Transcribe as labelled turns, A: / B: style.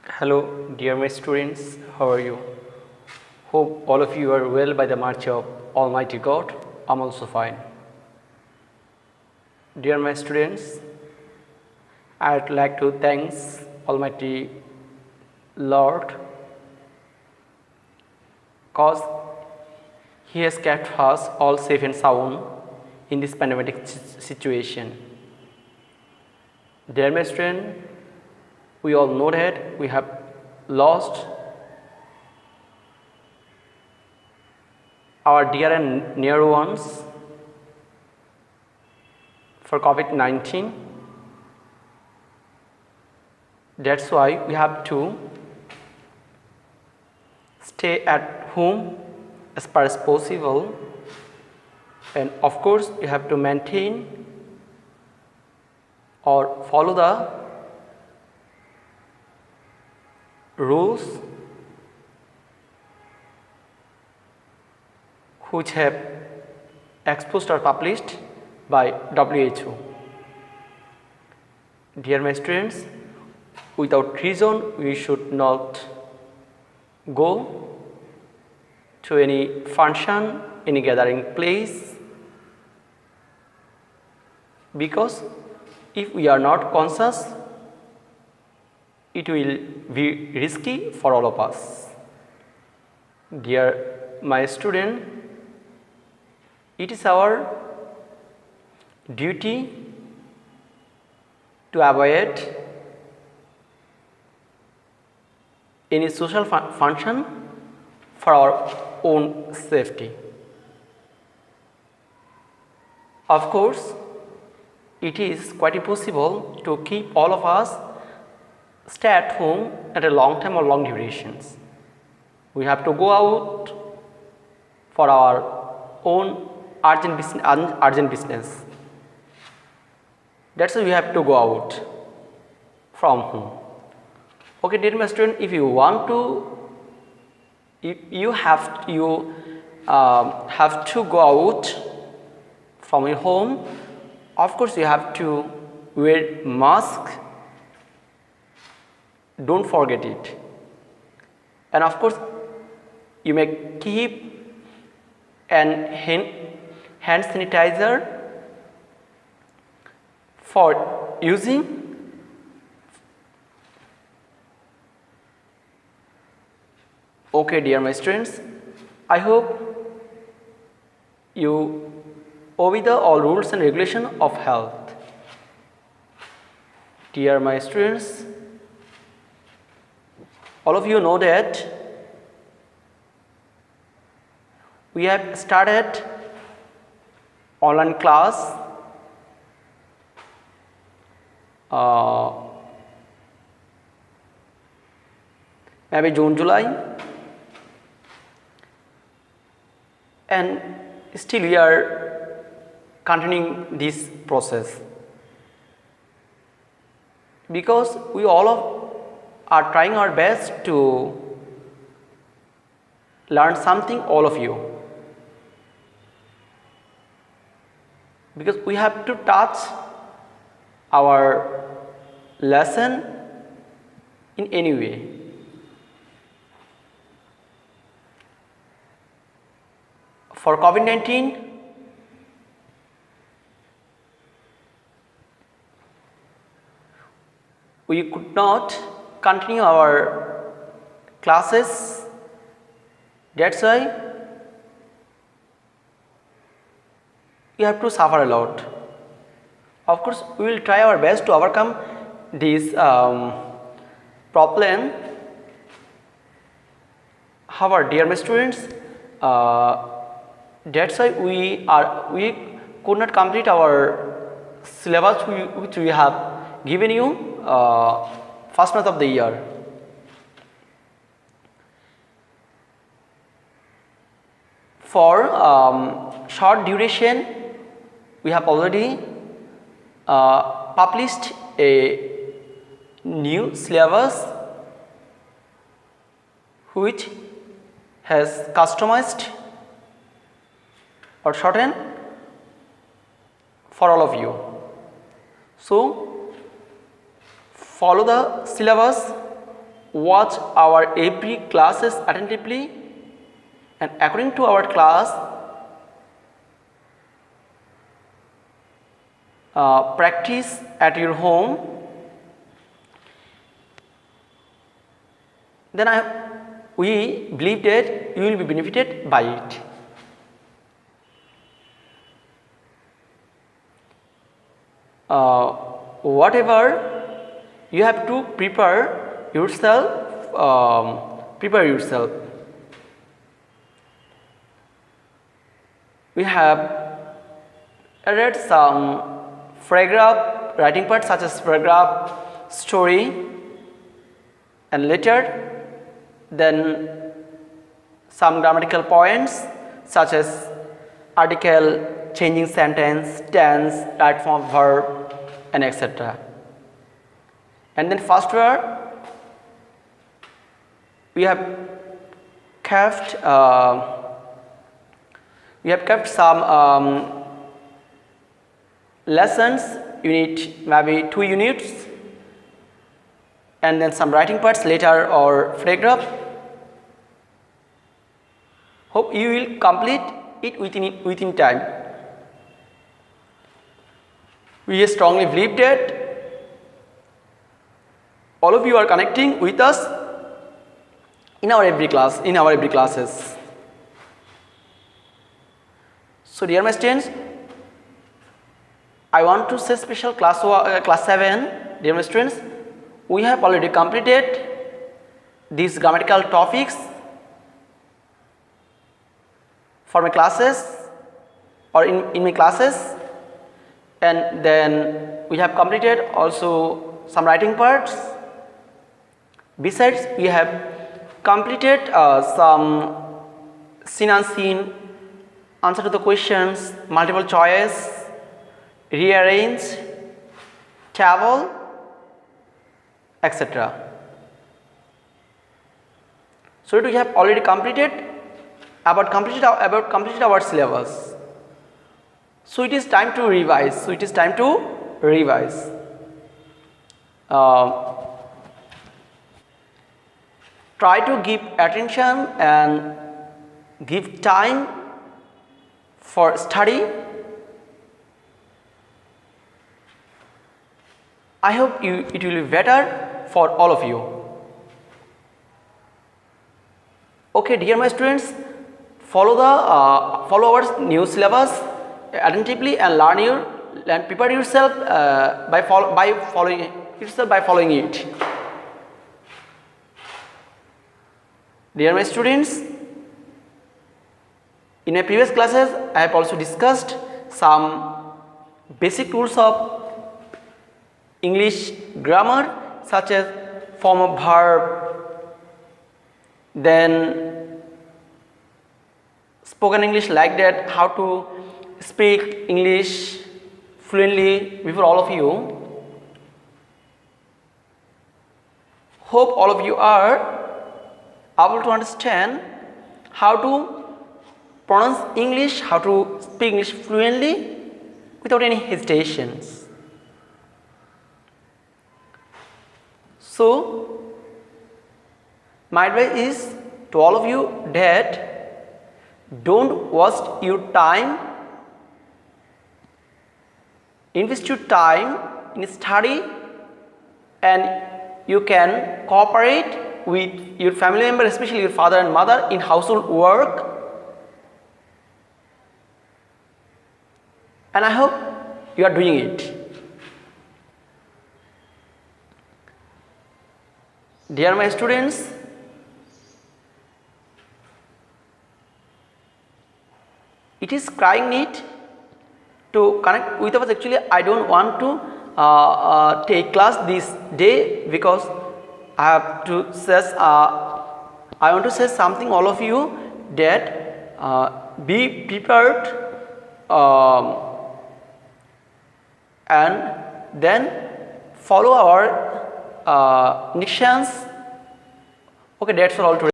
A: Hello, dear my students, how are you? Hope all of you are well by the mercy of Almighty God. I'm also fine. Dear my students, I'd like to thank Almighty Lord because He has kept us all safe and sound in this pandemic situation. Dear my students, we all know that we have lost our dear and near ones for COVID-19. That's why we have to stay at home as far as possible, and of course you have to maintain or follow the rules which have exposed or published by WHO. Dear my students, without reason we should not go to any function, any gathering place, because if we are not conscious, it will be risky for all of us. Dear my student, it is our duty to avoid any social function for our own safety. Of course, it is quite impossible to keep all of us stay at home at a long time or long durations. We have to go out for our own urgent business. That's why we have to go out from home. Okay, dear my student, if you want to, you have to go out from your home. Of course, you have to wear mask. Don't forget it. And of course, you may keep an hand sanitizer for using. Okay, dear my students, I hope you obey the all rules and regulation of health. Dear my students, all of you know that we have started online class maybe June, July, and still we are continuing this process because we are trying our best to learn something, all of you, because we have to touch our lesson in any way. For COVID-19, we could not continue our classes. That's why we have to suffer a lot. Of course, we will try our best to overcome this problem. However, dear my students, that's why we could not complete our syllabus which we have given you first month of the year. For short duration, we have already published a new syllabus which has customized or shortened for all of you. So follow the syllabus watch our every classes attentively, and according to our class, practice at your home, then we believe that you will be benefited by it. Whatever you have to prepare yourself. We have added some paragraph writing parts such as paragraph, story, and letter. Then some grammatical points such as article, changing sentence, tense, right form of verb, and etc. And then first word, we have kept some lessons, unit, maybe 2 units, and then some writing parts, letter or paragraph. Hope you will complete it within time. We strongly believe that all of you are connecting with us in our every classes. So dear my students, I want to say special class 7, dear my students, we have already completed these grammatical topics for my classes or in my classes, and then we have completed also some writing parts. Besides, we have completed some scene and scene, answer to the questions, multiple choice, rearrange, table, etc. So we have already completed about completed our syllabus. So it is time to revise. Try to give attention and give time for study. I hope it will be better for all of you. Okay, dear my students, follow our new syllabus attentively and prepare yourself by following it. Dear my students, in my previous classes I have also discussed some basic rules of English grammar, such as form of verb, then spoken English, like that, how to speak English fluently before all of you. Hope all of you are able to understand how to pronounce English, how to speak English fluently without any hesitations. So, my advice is to all of you that don't waste your time, invest your time in study, and you can cooperate with your family member, especially your father and mother, in household work. And I hope you are doing it. Dear my students, it is crying need to connect with us. Actually, I don't want to take class this day because I have to say, I want to say something all of you, that be prepared and then follow our dictions. Okay, that's all today.